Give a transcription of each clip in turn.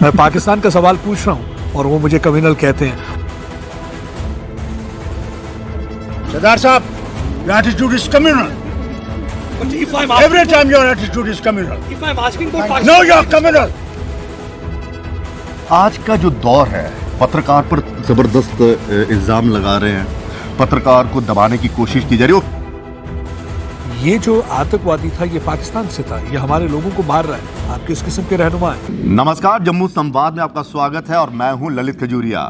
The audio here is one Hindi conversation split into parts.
मैं पाकिस्तान का सवाल पूछ रहा हूँ और वो मुझे कम्युनल कहते हैं। सरदार साहब, your attitude is communal. But if I'm Every time your attitude is communal. if I'm asking for Pakistan, No, you're communal. आज का जो दौर है, पत्रकार पर जबरदस्त इल्जाम लगा रहे हैं, पत्रकार को दबाने की कोशिश की जा रही है। ये जो आतंकवादी था ये पाकिस्तान से था, ये हमारे लोगों को मार रहा है। आप किस किस्म के रहनुमा हैं? नमस्कार, जम्मू संवाद में आपका स्वागत है और मैं हूं ललित खजूरिया।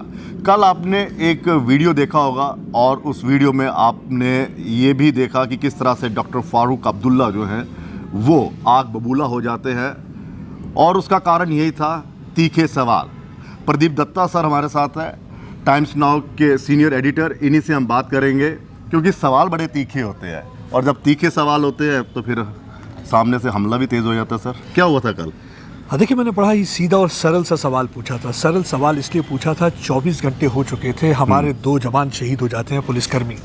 कल आपने एक वीडियो देखा होगा और उस वीडियो में आपने ये भी देखा कि किस तरह से डॉक्टर फारूक अब्दुल्ला जो हैं वो आग बबूला हो जाते हैं और उसका कारण यही था तीखे सवाल। प्रदीप दत्ता सर हमारे साथ है, टाइम्स नाउ के सीनियर एडिटर। इन्हीं से हम बात करेंगे क्योंकि सवाल बड़े तीखे होते हैं और जब तीखे सवाल होते हैं तो फिर सामने से हमला भी तेज़ हो जाता है। सर, क्या हुआ था कल? हाँ, देखिए, मैंने बड़ा ही सीधा और सरल सा सवाल पूछा था। सरल सवाल इसलिए पूछा था, 24 घंटे हो चुके थे, हमारे 2 जवान शहीद हो जाते हैं, पुलिसकर्मी,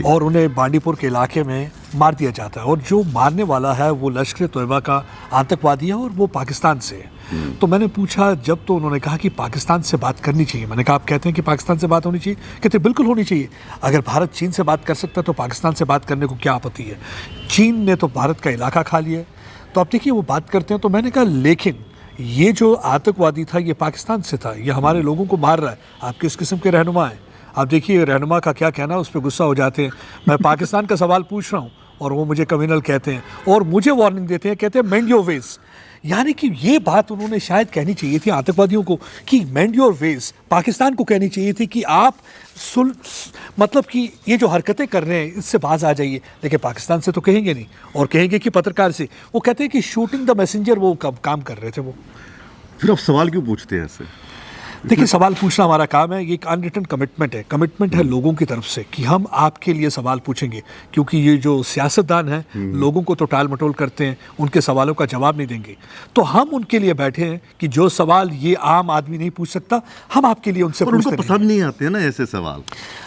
और उन्हें बांडीपुर के इलाके में मार दिया जाता है और जो मारने वाला है वो लश्कर तोयबा का आतंकवादी है और वो पाकिस्तान से है। तो मैंने पूछा जब, तो उन्होंने कहा कि पाकिस्तान से बात करनी चाहिए। मैंने कहा आप कहते हैं कि पाकिस्तान से बात होनी चाहिए? कहते बिल्कुल होनी चाहिए। अगर भारत चीन से बात कर सकता है तो पाकिस्तान से बात करने को क्या आपत्ति है? चीन ने तो भारत का इलाका खा लिया है। तो अब देखिए वो बात करते हैं। तो मैंने कहा लेकिन ये जो आतंकवादी था ये पाकिस्तान से था, ये हमारे लोगों को मार रहा है। आप किस किस्म के रहनुमा हैं? आप देखिए रहनुमा का क्या कहना, उस पर गुस्सा हो जाते हैं। मैं पाकिस्तान का सवाल पूछ रहा हूँ और वो मुझे कम्युनल कहते हैं और मुझे वार्निंग देते हैं, कहते हैं मेंड योर वेज। यानी कि ये बात उन्होंने शायद कहनी चाहिए थी आतंकवादियों को कि मेंड योर वेज। पाकिस्तान को कहनी चाहिए थी कि आप मतलब कि ये जो हरकतें कर रहे हैं इससे बाज आ जाइए। लेकिन पाकिस्तान से तो कहेंगे नहीं और कहेंगे कि पत्रकार से। वो कहते हैं कि शूटिंग द मैसेंजर वो कब काम कर रहे थे वो। फिर आप सवाल क्यों पूछते हैं ऐसे? देखिए, सवाल पूछना हमारा काम है। ये एक अनरिटन कमिटमेंट है। कमिटमेंट है लोगों की तरफ से कि हम आपके लिए सवाल पूछेंगे, क्योंकि ये जो सियासतदान हैं लोगों को तो टाल मटोल करते हैं, उनके सवालों का जवाब नहीं देंगे। तो हम उनके लिए बैठे हैं कि जो सवाल ये आम आदमी नहीं पूछ सकता, हम आपके लिए उनसे पूछते हैं। उनको पसंद नहीं आते हैं ना ऐसे सवाल।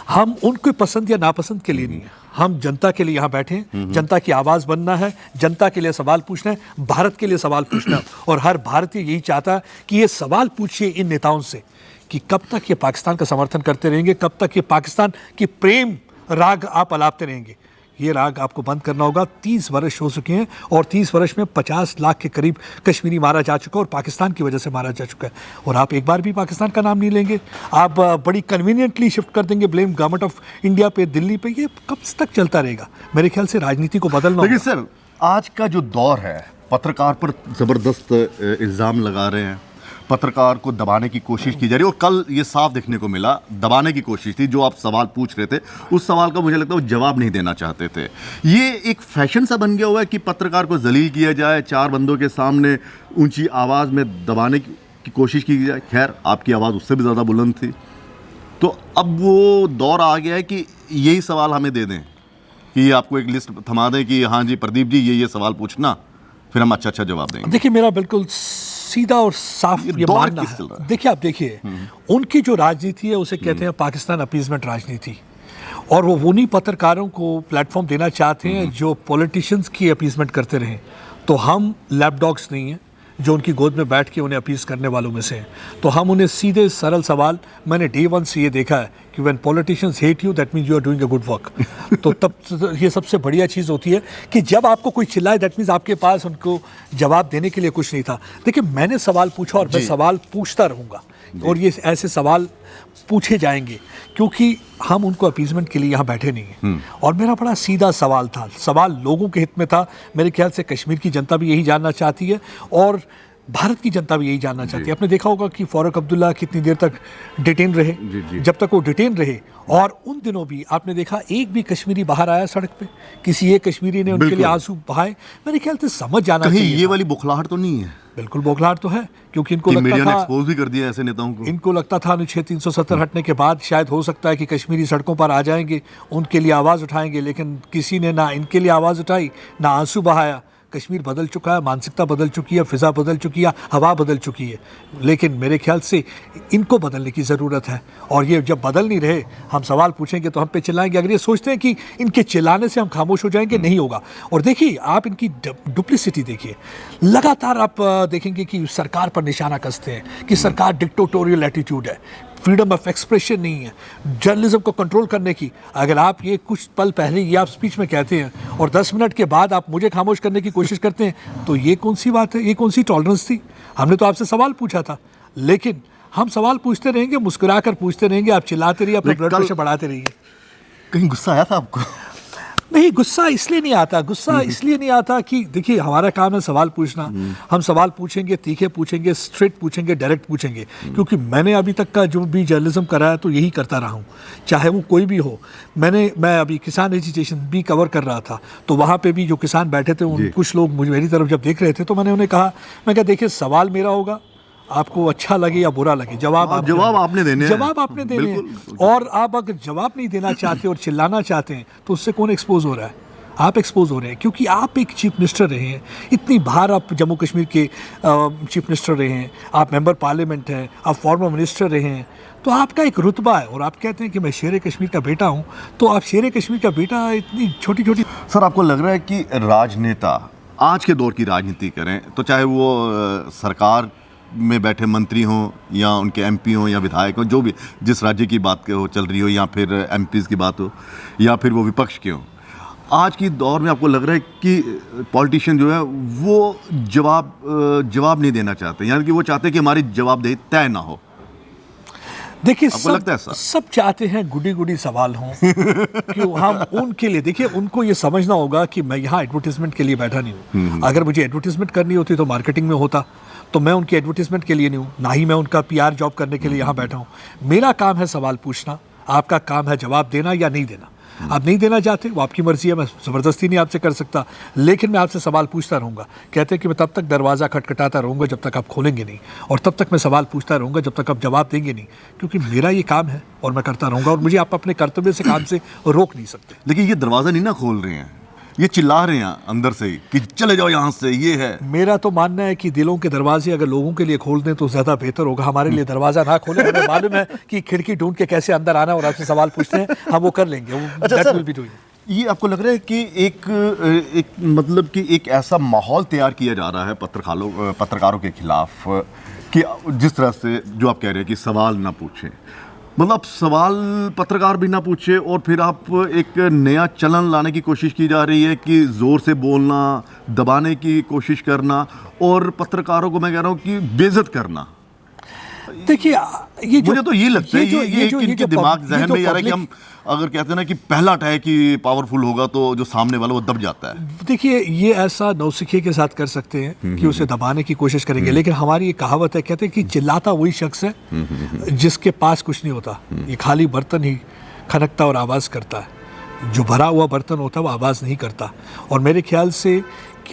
हम उनके पसंद या नापसंद के लिए नहीं है, हम जनता के लिए यहाँ बैठे हैं। जनता की आवाज़ बनना है, जनता के लिए सवाल पूछना है, भारत के लिए सवाल पूछना है। और हर भारतीय यही चाहता है कि ये सवाल पूछिए इन नेताओं से कि कब तक ये पाकिस्तान का समर्थन करते रहेंगे, कब तक ये पाकिस्तान की प्रेम राग आप अलापते रहेंगे। ये राग आपको बंद करना होगा। 30 वर्ष हो चुके हैं और 30 वर्ष में 50 लाख के करीब कश्मीरी मारा जा चुका है और पाकिस्तान की वजह से मारा जा चुका है। और आप एक बार भी पाकिस्तान का नाम नहीं लेंगे, आप बड़ी कन्वीनियंटली शिफ्ट कर देंगे ब्लेम गवर्नमेंट ऑफ इंडिया पे, दिल्ली पे। ये कब तक चलता रहेगा? मेरे ख्याल से राजनीति को बदलना होगा। लेकिन सर, आज का जो दौर है, पत्रकार पर ज़बरदस्त इल्ज़ाम लगा रहे हैं, पत्रकार को दबाने की कोशिश की जा रही है और कल ये साफ देखने को मिला दबाने की कोशिश थी। जो आप सवाल पूछ रहे थे उस सवाल का मुझे लगता है वो जवाब नहीं देना चाहते थे। ये एक फैशन सा बन गया हुआ है कि पत्रकार को जलील किया जाए, 4 बंदों के सामने ऊंची आवाज़ में दबाने की कोशिश की जाए। खैर, आपकी आवाज़ उससे भी ज़्यादा बुलंद थी। तो अब वो दौर आ गया है कि यही सवाल हमें दे दें, कि आपको एक लिस्ट थमा दें कि हाँ जी प्रदीप जी ये सवाल पूछना, फिर हम अच्छा जवाब देंगे। देखिए, मेरा बिल्कुल सीधा और साफ ये मानना है। देखिए, आप देखिए उनकी जो राजनीति है उसे कहते हैं पाकिस्तान अपीजमेंट राजनीति, और वो उन्हीं पत्रकारों को प्लेटफॉर्म देना चाहते हैं जो पॉलिटिशियंस की अपीजमेंट करते रहें। तो हम लैपडॉग्स नहीं हैं जो उनकी गोद में बैठ के उन्हें अपीज करने वालों में से हैं। तो हम उन्हें सीधे सरल सवाल, मैंने डे 1 से ये देखा है कि when politicians hate you that means you are doing a good work. तो तब ये सबसे बढ़िया चीज़ होती है कि जब आपको कोई चिल्लाए दैट मीन्स आपके पास उनको जवाब देने के लिए कुछ नहीं था। देखिए, मैंने सवाल पूछा और मैं सवाल पूछता रहूँगा और ये ऐसे सवाल पूछे जाएंगे क्योंकि हम उनको अपीजमेंट के लिए यहाँ बैठे नहीं हैं। और मेरा बड़ा सीधा सवाल था, सवाल लोगों के हित में था। मेरे ख्याल से कश्मीर की जनता भी यही जानना चाहती है और भारत की जनता भी यही जानना चाहती है। आपने देखा होगा कि फारूक अब्दुल्ला कितनी देर तक डिटेन रहे, जब तक वो डिटेन रहे। और उन दिनों भी आपने देखा एक भी कश्मीरी बाहर आया सड़क पे, किसी एक कश्मीरी ने उनके लिए आंसू बहाए। मेरे ख्याल से समझ जाना चाहिए ये वाली बौखलाहट तो नहीं है? बिल्कुल बौखलाहट तो है, क्योंकि इनको लगता मीडिया था, ने एक्सपोज भी कर दिया ऐसे नेताओं को। इनको लगता था अनुच्छेद 370 हटने के बाद शायद हो सकता है कि कश्मीरी सड़कों पर आ जाएंगे, उनके लिए आवाज़ उठाएंगे। लेकिन किसी ने ना इनके लिए आवाज़ उठाई, ना आंसू बहाया, कश्मीर बदल चुका है, मानसिकता बदल चुकी है, फ़िज़ा बदल चुकी है, हवा बदल चुकी है, लेकिन मेरे ख्याल से इनको बदलने की ज़रूरत है। और ये जब बदल नहीं रहे, हम सवाल पूछेंगे तो हम पे चिल्लाएंगे। अगर ये सोचते हैं कि इनके चिल्लाने से हम खामोश हो जाएंगे, नहीं होगा। और देखिए, आप इनकी डुप्लिसिटी देखिए, लगातार आप देखेंगे कि सरकार पर निशाना कसते हैं कि सरकार डिक्टेटोरियल एटीट्यूड है, फ्रीडम ऑफ एक्सप्रेशन नहीं है, जर्नलिज्म को कंट्रोल करने की। अगर आप ये कुछ पल पहले ये आप स्पीच में कहते हैं और 10 मिनट के बाद आप मुझे खामोश करने की कोशिश करते हैं, तो ये कौन सी बात है, ये कौन सी टॉलरेंस थी? हमने तो आपसे सवाल पूछा था, लेकिन हम सवाल पूछते रहेंगे, मुस्कुरा कर पूछते रहेंगे, आप चिल्लाते रहिए, अपना ब्लड प्रेशर बढ़ाते रहिए। कहीं गुस्सा आया था आपको? नहीं, गुस्सा इसलिए नहीं आता, गुस्सा इसलिए नहीं आता कि देखिए, हमारा काम है सवाल पूछना। हम सवाल पूछेंगे, तीखे पूछेंगे, स्ट्रेट पूछेंगे, डायरेक्ट पूछेंगे, क्योंकि मैंने अभी तक का जो भी जर्नलिज्म करा है तो यही करता रहा हूँ, चाहे वो कोई भी हो। मैं अभी किसान एजुकेशन भी कवर कर रहा था, तो वहाँ पे भी जो किसान बैठे थे, उन कुछ लोग मुझे मेरी तरफ जब देख रहे थे, तो मैंने उन्हें कहा, मैं कहा देखिए, सवाल मेरा होगा, आपको अच्छा लगे या बुरा लगे, जवाब आपने देने हैं। जवाब आपने देने हैं। और आप अगर जवाब नहीं देना चाहते और चिल्लाना चाहते हैं, तो उससे कौन एक्सपोज हो रहा है? आप एक्सपोज हो रहे हैं, क्योंकि आप एक चीफ मिनिस्टर रहे हैं। इतनी बार आप जम्मू कश्मीर के चीफ मिनिस्टर रहे हैं, आप मेंबर पार्लियामेंट हैं, आप फॉर्मर मिनिस्टर रहे हैं, तो आपका एक रुतबा है। और आप कहते हैं कि मैं शेर कश्मीर का बेटा हूं, तो आप शेर कश्मीर का बेटा इतनी छोटी छोटी। सर, आपको लग रहा है कि राजनेता आज के दौर की राजनीति करें, तो चाहे वो सरकार में बैठे मंत्री हों या उनके एमपी हों या विधायक हों, जो भी जिस राज्य की बात हो चल रही हो, या फिर एमपीज़ की बात हो, या फिर वो विपक्ष के हों, आज की दौर में आपको लग रहा है कि पॉलिटिशियन जो है वो जवाब नहीं देना चाहते, यानी कि वो चाहते हैं कि हमारी जवाबदेही तय ना हो? देखिए, सब चाहते हैं गुडी गुडी सवाल हों कि हम उनके लिए, देखिए, उनको ये समझना होगा कि मैं यहाँ एडवर्टीजमेंट के लिए बैठा नहीं हूँ। अगर मुझे एडवर्टीजमेंट करनी होती तो मार्केटिंग में होता, तो मैं उनकी एडवर्टीजमेंट के लिए नहीं हूँ, ना ही मैं उनका पीआर जॉब करने के लिए यहाँ बैठा हूँ। मेरा काम है सवाल पूछना, आपका काम है जवाब देना या नहीं देना। आप नहीं देना चाहते, वो आपकी मर्जी है, मैं ज़बरदस्ती नहीं आपसे कर सकता, लेकिन मैं आपसे सवाल पूछता रहूँगा। कहते हैं कि मैं तब तक दरवाज़ा खटखटाता रहूँगा जब तक आप खोलेंगे नहीं, और तब तक मैं सवाल पूछता रहूँगा जब तक आप जवाब देंगे नहीं, क्योंकि मेरा ये काम है और मैं करता रहूँगा, और मुझे आप अपने कर्तव्य से काम से रोक नहीं सकते। लेकिन ये दरवाज़ा नहीं ना खोल रहे हैं, ये चिल्ला रहे हैं अंदर से ही कि चले जाओ यहाँ से, ये है। मेरा तो मानना है कि दिलों के दरवाजे अगर लोगों के लिए खोल दें तो ज़्यादा बेहतर होगा। हमारे लिए दरवाज़ा ना खोलें, हमें मालूम है कि खिड़की ढूंढ के कैसे अंदर आना और आपसे सवाल पूछते हैं, हम वो कर लेंगे। अच्छा सर, ये आपको लग रहा है कि एक मतलब कि एक ऐसा माहौल तैयार किया जा रहा है पत्रकारों के खिलाफ, कि जिस तरह से जो आप कह रहे हैं कि सवाल ना पूछें, मतलब सवाल पत्रकार भी ना पूछे, और फिर आप एक नया चलन लाने की कोशिश की जा रही है कि ज़ोर से बोलना, दबाने की कोशिश करना, और पत्रकारों को मैं कह रहा हूँ कि बेइज्जत करना। देखिए, ये मुझे तो ये लगता है ये इनके दिमाग जहन में आ रहा है कि हम अगर कहते हैं ना कि पहला अटैक ही पावरफुल होगा तो जो सामने वाला वो दब जाता है। देखिए, ये ऐसा नौसिखिए के साथ कर सकते हैं कि उसे दबाने की कोशिश करेंगे, लेकिन हमारी ये कहावत है, कहते हैं कि चिल्लाता वही शख्स है जिसके पास कुछ नहीं होता। ये खाली बर्तन ही खनकता और आवाज़ करता है, जो भरा हुआ बर्तन होता है वो आवाज़ नहीं करता। और मेरे ख्याल से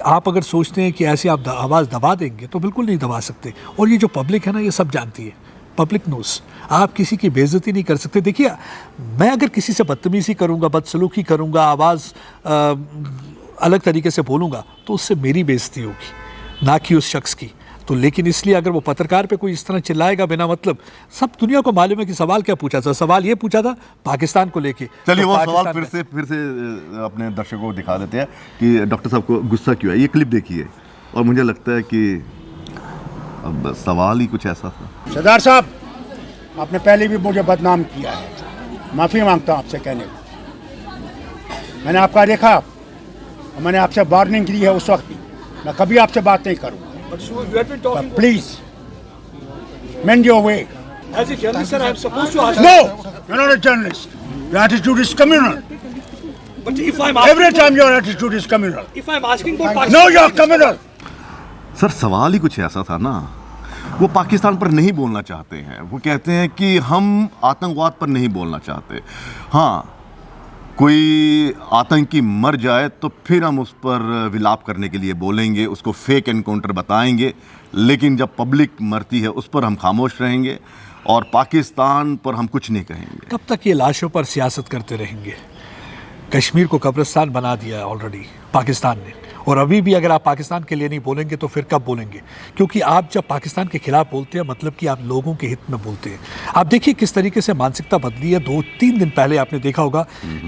आप अगर सोचते हैं कि ऐसे आप आवाज़ दबा देंगे तो बिल्कुल नहीं दबा सकते। और ये जो पब्लिक है ना, ये सब जानती है, पब्लिक नोस, आप किसी की बेइज्जती नहीं कर सकते। देखिए, मैं अगर किसी से बदतमीज़ी करूंगा, बदसलूकी करूंगा, आवाज़ अलग तरीके से बोलूंगा, तो उससे मेरी बेइज्जती होगी, ना कि उस शख्स की। तो लेकिन इसलिए अगर वो पत्रकार पे कोई इस तरह चिल्लाएगा बिना मतलब, सब दुनिया को मालूम है कि सवाल क्या पूछा था। सवाल ये पूछा था पाकिस्तान को लेके। चलिए, वो सवाल फिर से अपने दर्शकों को दिखा देते हैं कि डॉक्टर साहब को गुस्सा क्यों है। ये क्लिप देखिए, और मुझे लगता है कि अब सवाल ही कुछ ऐसा था। सरदार साहब, आपने पहले भी मुझे बदनाम किया है, माफ़ी मांगता हूँ आपसे कहने को। मैंने आपका देखा और मैंने आपसे वार्निंग की है उस वक्त भी, मैं कभी आपसे बात नहीं करूँगा। Please mend your way. As a journalist, sir, I am supposed to ask. No, you're not a journalist. Your attitude is communal. But if I'm asking, Every time your attitude is communal. if I'm asking for Pakistan, No, you're communal. Sir, सवाल ही कुछ ऐसा था ना, वो पाकिस्तान पर नहीं बोलना चाहते हैं। वो कहते हैं कि हम आतंकवाद पर नहीं बोलना चाहते। हाँ, कोई आतंकी मर जाए तो फिर हम उस पर विलाप करने के लिए बोलेंगे, उसको फेक एनकाउंटर बताएंगे, लेकिन जब पब्लिक मरती है उस पर हम खामोश रहेंगे, और पाकिस्तान पर हम कुछ नहीं कहेंगे। कब तक ये लाशों पर सियासत करते रहेंगे? कश्मीर को कब्रिस्तान बना दिया है ऑलरेडी पाकिस्तान ने, और अभी भी अगर आप पाकिस्तान के लिए नहीं बोलेंगे तो फिर कब बोलेंगे? क्योंकि आप जब पाकिस्तान के खिलाफ बोलते हैं मतलब कि आप लोगों के हित में बोलते हैं। आप देखिए किस तरीके से मानसिकता बदली है। 2-3 दिन पहले आपने देखा होगा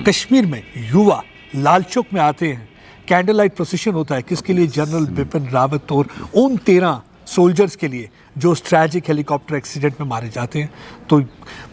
कश्मीर में युवा लाल चौक में आते हैं, कैंडल लाइट प्रोसेशन होता है, किसके लिए? जनरल बिपिन रावत और उन 13 सोल्जर्स के लिए जो उस ट्रैजिक हेलीकॉप्टर एक्सीडेंट में मारे जाते हैं। तो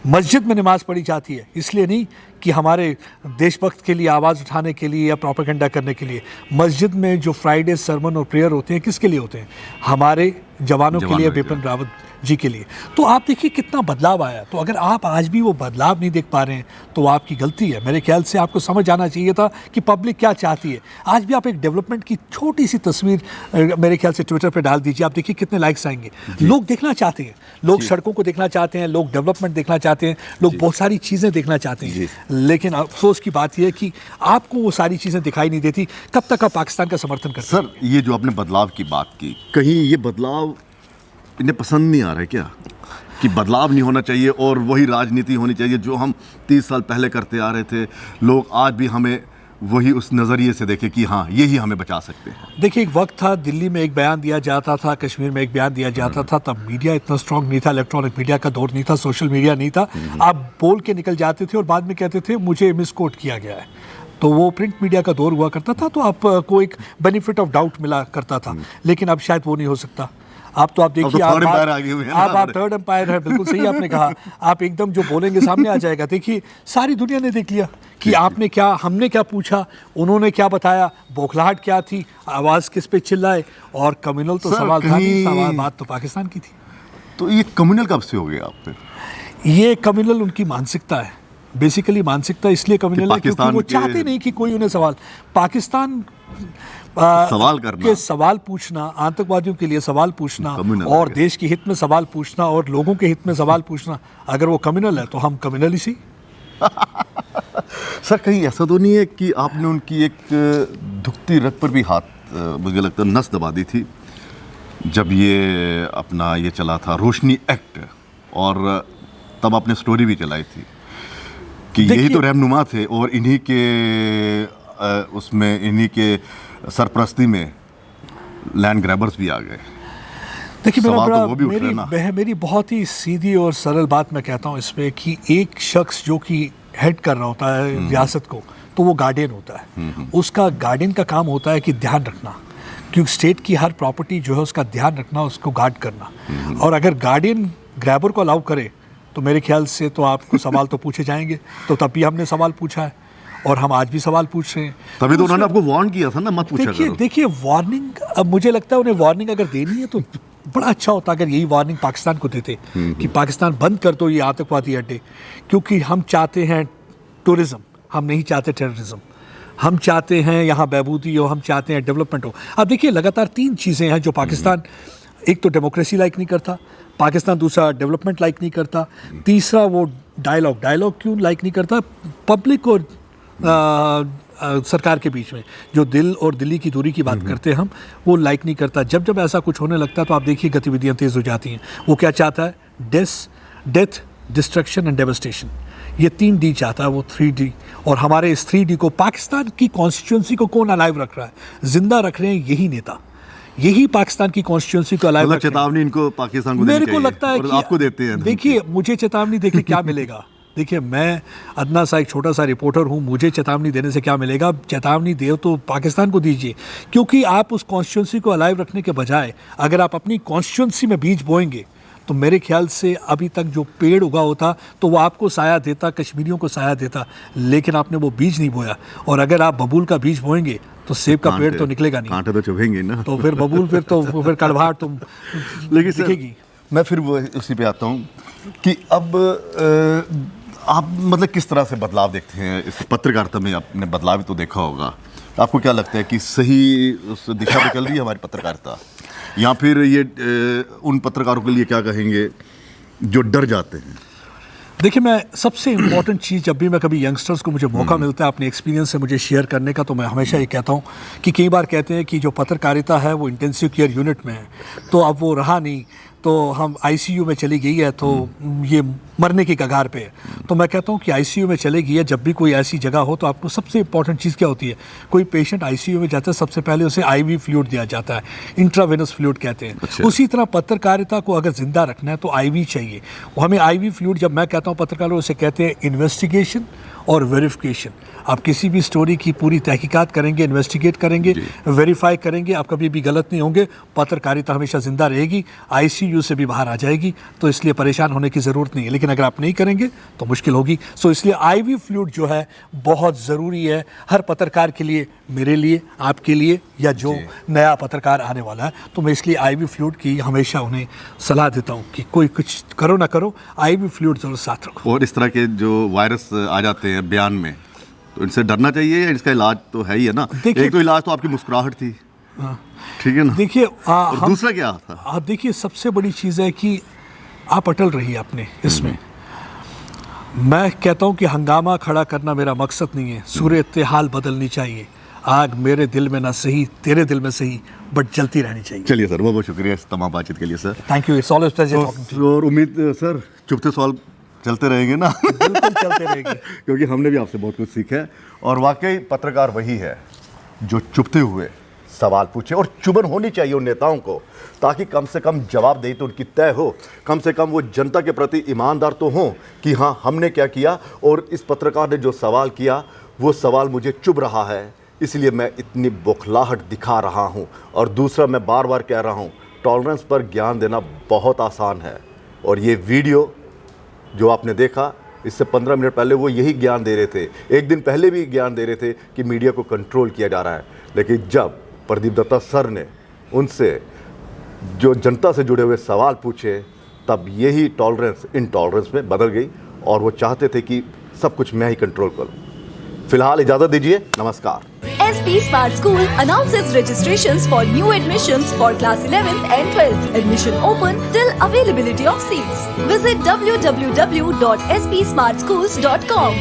मस्जिद में नमाज़ पढ़ी जाती है, इसलिए नहीं कि हमारे देशभक्त के लिए आवाज़ उठाने के लिए या प्रोपेगेंडा करने के लिए। मस्जिद में जो फ्राइडे सरमन और प्रेयर होते हैं किसके लिए होते हैं? हमारे जवानों के लिए, बिपिन रावत जी के लिए। तो आप देखिए कितना बदलाव आया। तो अगर आप आज भी वो बदलाव नहीं देख पा रहे हैं तो आपकी गलती है। मेरे ख्याल से आपको समझ आना चाहिए था कि पब्लिक क्या चाहती है। आज भी आप एक डेवलपमेंट की छोटी सी तस्वीर मेरे ख्याल से ट्विटर पे डाल दीजिए, आप देखिए कितने लाइक्स आएंगे। लोग देखना चाहते हैं, लोग सड़कों को देखना चाहते हैं, लोग डेवलपमेंट देखना चाहते हैं, लोग बहुत सारी चीज़ें देखना चाहते हैं। लेकिन अफसोस की बात यह है कि आपको वो सारी चीज़ें दिखाई नहीं देती। कब तक आप पाकिस्तान का समर्थन करते हैं? सर, ये जो आपने बदलाव की बात की, कहीं ये बदलाव इन्हें पसंद नहीं आ रहा है क्या कि बदलाव नहीं होना चाहिए और वही राजनीति होनी चाहिए जो हम 30 साल पहले करते आ रहे थे? लोग आज भी हमें वही उस नज़रिए से देखें कि हाँ, यही हमें बचा सकते हैं। देखिए, एक वक्त था दिल्ली में एक बयान दिया जाता था, कश्मीर में एक बयान दिया जाता था, तब मीडिया इतना स्ट्रांग नहीं था, इलेक्ट्रॉनिक मीडिया का दौर नहीं था, सोशल मीडिया नहीं था। आप बोल के निकल जाते थे और बाद में कहते थे मुझे मिसकोट किया गया है। तो वो प्रिंट मीडिया का दौर हुआ करता था, तो आपको एक बेनिफिट ऑफ डाउट मिला करता था। लेकिन अब शायद वो नहीं हो सकता। आप देखिए, आप थर्ड एम्पायर है, बिल्कुल सही आपने कहा। आप एकदम जो बोलेंगे सामने आ जाएगा। देखिए, सारी दुनिया ने देख लिया कि आपने क्या, हमने क्या पूछा, उन्होंने क्या बताया, बौखलाहट क्या थी, आवाज़ किस पे चिल्लाए, और कम्युनल तो सवाल था नहीं, सवाल बात तो पाकिस्तान की थी। तो ये कम्युनल कब से हो गया आप पे? ये कम्युनल उनकी मानसिकता है, बेसिकली मानसिकता इसलिए कम्युनल है क्योंकि वो चाहते नहीं कि कोई उन्हें सवाल, पाकिस्तान सवाल करना के सवाल पूछना, आतंकवादियों के लिए सवाल पूछना और देश के हित में सवाल पूछना और लोगों के हित में सवाल पूछना, अगर वो कम्युनल है तो हम कम्युनल ही सही। सर, कहीं ऐसा तो नहीं है कि आपने उनकी एक दुखती रग पर भी हाथ, मुझे लगता है, नस दबा दी थी जब ये अपना ये चला था रोशनी एक्ट, और तब आपने स्टोरी भी चलाई थी कि यही तो रहनुमा थे और इन्हीं के उसमें, इन्हीं के सरपरस्ती में लैंड ग्रैबर्स भी आ गए। देखिए, मेरी बहुत ही सीधी और सरल बात मैं कहता हूँ इसमें कि एक शख्स जो कि हेड कर रहा होता है रियासत को, तो वो गार्डियन होता है। उसका गार्डियन का काम होता है कि ध्यान रखना, क्योंकि स्टेट की हर प्रॉपर्टी जो है उसका ध्यान रखना, उसको गार्ड करना। और अगर गार्डियन ग्रैबर को अलाउ करे तो मेरे ख्याल से तो आपको सवाल तो पूछे जाएंगे। तो तब भी हमने सवाल पूछा है और हम आज भी सवाल पूछ रहे हैं। तभी तो उन्होंने आपको वार्न किया था ना, मत पूछा करो। देखिए, वार्निंग, अब मुझे लगता है उन्हें वार्निंग अगर देनी है तो बड़ा अच्छा होता अगर यही वार्निंग पाकिस्तान को देते कि पाकिस्तान बंद कर दो ये आतंकवादी अड्डे, क्योंकि हम चाहते हैं टूरिज्म, हम नहीं चाहते टेररिज्म। हम चाहते हैं यहाँ बहबूदी हो, हम चाहते हैं डेवलपमेंट हो। अब देखिए, लगातार 3 चीज़ें हैं जो पाकिस्तान, एक तो डेमोक्रेसी लाइक नहीं करता पाकिस्तान, दूसरा डेवलपमेंट लाइक नहीं करता, तीसरा वो डायलॉग क्यों लाइक नहीं करता, पब्लिक और सरकार के बीच में जो दिल और दिल्ली की दूरी की बात करते हैं हम, वो लाइक नहीं करता। जब जब ऐसा कुछ होने लगता है तो आप देखिए गतिविधियां तेज़ हो जाती हैं। वो क्या चाहता है? डेथ, डिस्ट्रक्शन एंड डेवस्टेशन, ये 3D चाहता है वो, 3D। और हमारे इस 3D को, पाकिस्तान की कॉन्स्टिट्यूंसी को कौन अलाइव रख रहा है? जिंदा रख रहे हैं यही नेता, यही पाकिस्तान की कॉन्स्टिट्यूंसी को अलाइव। चेतावनी इनको पाकिस्तान को मेरे को लगता है कि आपको देते हैं। देखिए, मुझे चेतावनी देके क्या मिलेगा? देखिए, मैं अदना सा एक छोटा सा रिपोर्टर हूँ, मुझे चेतावनी देने से क्या मिलेगा? चेतावनी दे तो पाकिस्तान को दीजिए, क्योंकि आप उस कॉन्स्टिट्यूंसी को अलाइव रखने के बजाय अगर आप अपनी कॉन्स्टिट्यूंसी में बीज बोएंगे तो मेरे ख्याल से अभी तक जो पेड़ उगा होता तो वो आपको साया देता, कश्मीरियों को साया देता, लेकिन आपने वो बीज नहीं बोया। और अगर आप बबूल का बीज बोएंगे तो सेब का पेड़ तो निकलेगा नहीं, कांटे तो चुभेंगे ना, तो फिर बबूल, फिर कड़वाहट तो दिखेगी। मैं फिर वो उसी पे आता हूँ कि अब आप मतलब किस तरह से बदलाव देखते हैं इस पत्रकारिता में? आपने बदलाव तो देखा होगा, आपको क्या लगता है कि सही उस दिशा पे चल रही है हमारी पत्रकारिता, या फिर ये उन पत्रकारों के लिए क्या कहेंगे जो डर जाते हैं? देखिए, मैं सबसे इम्पॉर्टेंट चीज़, जब भी मैं कभी यंगस्टर्स को मुझे मौका मिलता है अपने एक्सपीरियंस से मुझे शेयर करने का, तो मैं हमेशा ये कहता हूँ कि कई बार कहते हैं कि जो पत्रकारिता है वो इंटेंसिव केयर यूनिट में है, तो अब वो रहा नहीं, तो हम आईसीयू में चली गई है तो ये मरने की कगार पे है। तो मैं कहता हूँ कि आईसीयू में चले गई है, जब भी कोई ऐसी जगह हो तो आपको सबसे इंपॉर्टेंट चीज़ क्या होती है, कोई पेशेंट आईसीयू में जाता है सबसे पहले उसे आईवी फ्लूइड दिया जाता है, इंट्रावेनस फ्लूइड कहते हैं। अच्छा। उसी तरह पत्रकारिता को अगर जिंदा रखना है तो आईवी चाहिए। हमें आईवी फ्लूइड, जब मैं कहता हूँ पत्रकारों, उसे कहते हैं इन्वेस्टिगेशन और वेरिफिकेशन। आप किसी भी स्टोरी की पूरी तहकीकात करेंगे, इन्वेस्टिगेट करेंगे, वेरीफाई करेंगे, आप कभी भी गलत नहीं होंगे, पत्रकारिता हमेशा जिंदा रहेगी, आईसीयू से भी बाहर आ जाएगी। तो इसलिए परेशान होने की ज़रूरत नहीं है, लेकिन अगर आप नहीं करेंगे तो मुश्किल होगी। सो इसलिए आईवी फ्लूइड जो है बहुत ज़रूरी है हर पत्रकार के लिए, मेरे लिए, आपके लिए, या जो नया पत्रकार आने वाला है। तो मैं इसलिए आईवी फ्लूइड की हमेशा उन्हें सलाह देता हूँ कि कोई कुछ करो ना करो, आईवी फ्लूइड ज़रूर साथ रखो। और इस तरह के जो वायरस आ जाते हैं बयान में, तो इनसे डरना चाहिए या इसका इलाज तो है ही है ना? एक तो इलाज तो आपकी मुस्कुराहट थी, ठीक है ना? देखिए और दूसरा क्या था? देखिए सबसे बड़ी चीज़ है कि आप अटल रहिए अपने इसमें। मैं कहता हूँ कि हंगामा खड़ा करना मेरा मकसद नहीं है, सूरत हाल बदलनी चाहिए। आग मेरे दिल में ना सही, तेरे दिल में सही, बट जलती रहनी चाहिए। चलिए सर, बहुत बहुत शुक्रिया इस तमाम बातचीत के लिए sir. Thank you, it's always pleasure talking to you. और उम्मीद सर चुपते सवाल चलते रहेंगे ना? बिल्कुल चलते रहेंगे। क्योंकि हमने भी आपसे बहुत कुछ सीखा है। और वाकई पत्रकार वही है जो चुपते हुए सवाल पूछे, और चुभन होनी चाहिए उन नेताओं को, ताकि कम से कम जवाबदेही तो उनकी तय हो, कम से कम वो जनता के प्रति ईमानदार तो हों कि हाँ हमने क्या किया, और इस पत्रकार ने जो सवाल किया वो सवाल मुझे चुभ रहा है, इसलिए मैं इतनी बौखलाहट दिखा रहा हूँ। और दूसरा, मैं बार बार कह रहा हूँ, टॉलरेंस पर ज्ञान देना बहुत आसान है, और ये वीडियो जो आपने देखा, इससे 15 मिनट पहले वो यही ज्ञान दे रहे थे, एक दिन पहले भी ज्ञान दे रहे थे कि मीडिया को कंट्रोल किया जा रहा है। लेकिन जब प्रदीप दत्ता सर ने उनसे जो जनता से जुड़े हुए सवाल पूछे, तब यही टॉलरेंस इनटॉलरेंस में बदल गई, और वो चाहते थे कि सब कुछ मैं ही कंट्रोल करूं। फिलहाल इजाजत दीजिए, नमस्कार। SP Smart School announces registrations for new admissions for class 11th and 12th. Admission open till availability of seats. Visit www.spsmartschools.com.